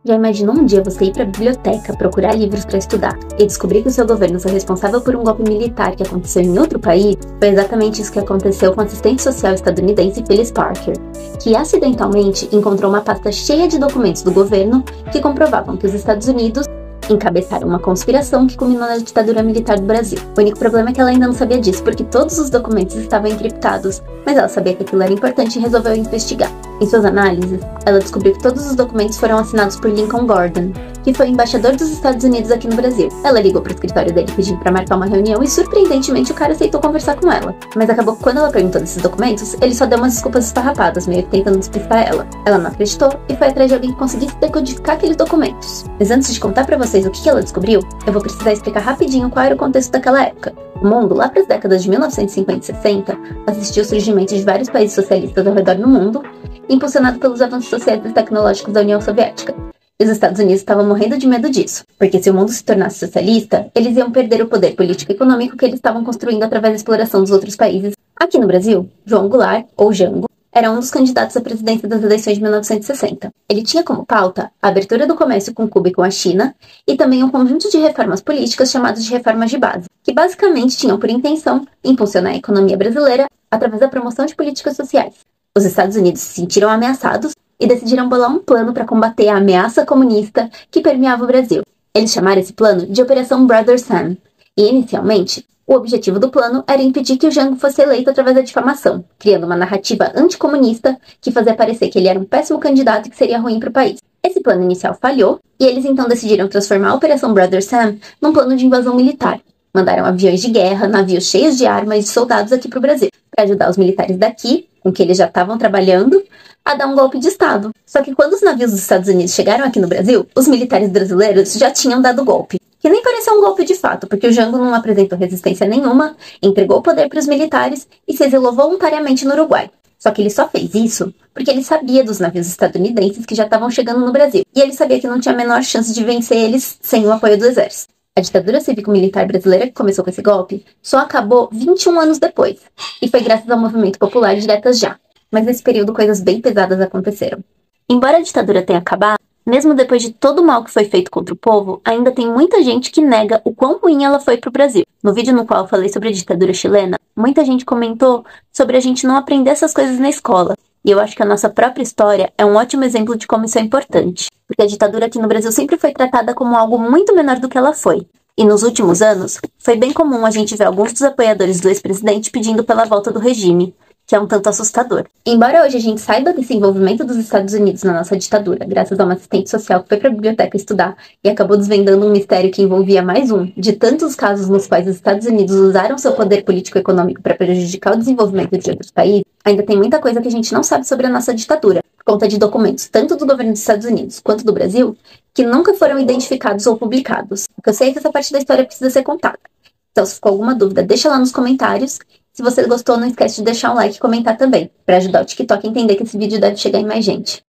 Já imaginou um dia você ir para a biblioteca procurar livros para estudar e descobrir que o seu governo foi responsável por um golpe militar que aconteceu em outro país? Foi exatamente isso que aconteceu com o assistente social estadunidense Phyllis Parker, que acidentalmente encontrou uma pasta cheia de documentos do governo que comprovavam que os Estados Unidos encabeçaram uma conspiração que culminou na ditadura militar do Brasil. O único problema é que ela ainda não sabia disso, porque todos os documentos estavam encriptados, mas ela sabia que aquilo era importante e resolveu investigar. Em suas análises, ela descobriu que todos os documentos foram assinados por Lincoln Gordon, que foi embaixador dos Estados Unidos aqui no Brasil. Ela ligou para o escritório dele pedindo para marcar uma reunião e, surpreendentemente, o cara aceitou conversar com ela. Mas acabou que quando ela perguntou desses documentos, ele só deu umas desculpas esfarrapadas, meio que tentando despistar ela. Ela não acreditou e foi atrás de alguém que conseguisse decodificar aqueles documentos. Mas antes de contar para vocês o que ela descobriu, eu vou precisar explicar rapidinho qual era o contexto daquela época. O mundo, lá para as décadas de 1950 e 60, assistiu ao surgimento de vários países socialistas ao redor do mundo, impulsionado pelos avanços sociais e tecnológicos da União Soviética. E os Estados Unidos estavam morrendo de medo disso, porque se o mundo se tornasse socialista, eles iam perder o poder político e econômico que eles estavam construindo através da exploração dos outros países. Aqui no Brasil, João Goulart, ou Jango, era um dos candidatos à presidência das eleições de 1960. Ele tinha como pauta a abertura do comércio com Cuba e com a China, e também um conjunto de reformas políticas chamadas de reformas de base, que basicamente tinham por intenção impulsionar a economia brasileira através da promoção de políticas sociais. Os Estados Unidos se sentiram ameaçados e decidiram bolar um plano para combater a ameaça comunista que permeava o Brasil. Eles chamaram esse plano de Operação Brother Sam, e inicialmente, o objetivo do plano era impedir que o Jango fosse eleito através da difamação, criando uma narrativa anticomunista que fazia parecer que ele era um péssimo candidato e que seria ruim para o país. Esse plano inicial falhou, e eles então decidiram transformar a Operação Brother Sam num plano de invasão militar. Mandaram aviões de guerra, navios cheios de armas e soldados aqui para o Brasil, para ajudar os militares daqui, com que eles já estavam trabalhando, a dar um golpe de Estado. Só que quando os navios dos Estados Unidos chegaram aqui no Brasil, os militares brasileiros já tinham dado golpe. Que nem pareceu um golpe de fato, porque o Jango não apresentou resistência nenhuma, entregou o poder para os militares e se exilou voluntariamente no Uruguai. Só que ele só fez isso porque ele sabia dos navios estadunidenses que já estavam chegando no Brasil. E ele sabia que não tinha a menor chance de vencer eles sem o apoio do exército. A ditadura cívico-militar brasileira, que começou com esse golpe, só acabou 21 anos depois, e foi graças ao movimento popular Diretas Já. Mas nesse período coisas bem pesadas aconteceram. Embora a ditadura tenha acabado, mesmo depois de todo o mal que foi feito contra o povo, ainda tem muita gente que nega o quão ruim ela foi para o Brasil. No vídeo no qual eu falei sobre a ditadura chilena, muita gente comentou sobre a gente não aprender essas coisas na escola. E eu acho que a nossa própria história é um ótimo exemplo de como isso é importante. Porque a ditadura aqui no Brasil sempre foi tratada como algo muito menor do que ela foi. E nos últimos anos, foi bem comum a gente ver alguns dos apoiadores do ex-presidente pedindo pela volta do regime, que é um tanto assustador. Embora hoje a gente saiba desse envolvimento dos Estados Unidos na nossa ditadura, graças a uma assistente social que foi para a biblioteca estudar e acabou desvendando um mistério que envolvia mais um de tantos casos nos quais os Estados Unidos usaram seu poder político-econômico para prejudicar o desenvolvimento de outros países, ainda tem muita coisa que a gente não sabe sobre a nossa ditadura, por conta de documentos tanto do governo dos Estados Unidos quanto do Brasil, que nunca foram identificados ou publicados. O que eu sei é que essa parte da história precisa ser contada. Então, se ficou alguma dúvida, deixa lá nos comentários. Se você gostou, não esquece de deixar um like e comentar também, para ajudar o TikTok a entender que esse vídeo deve chegar em mais gente.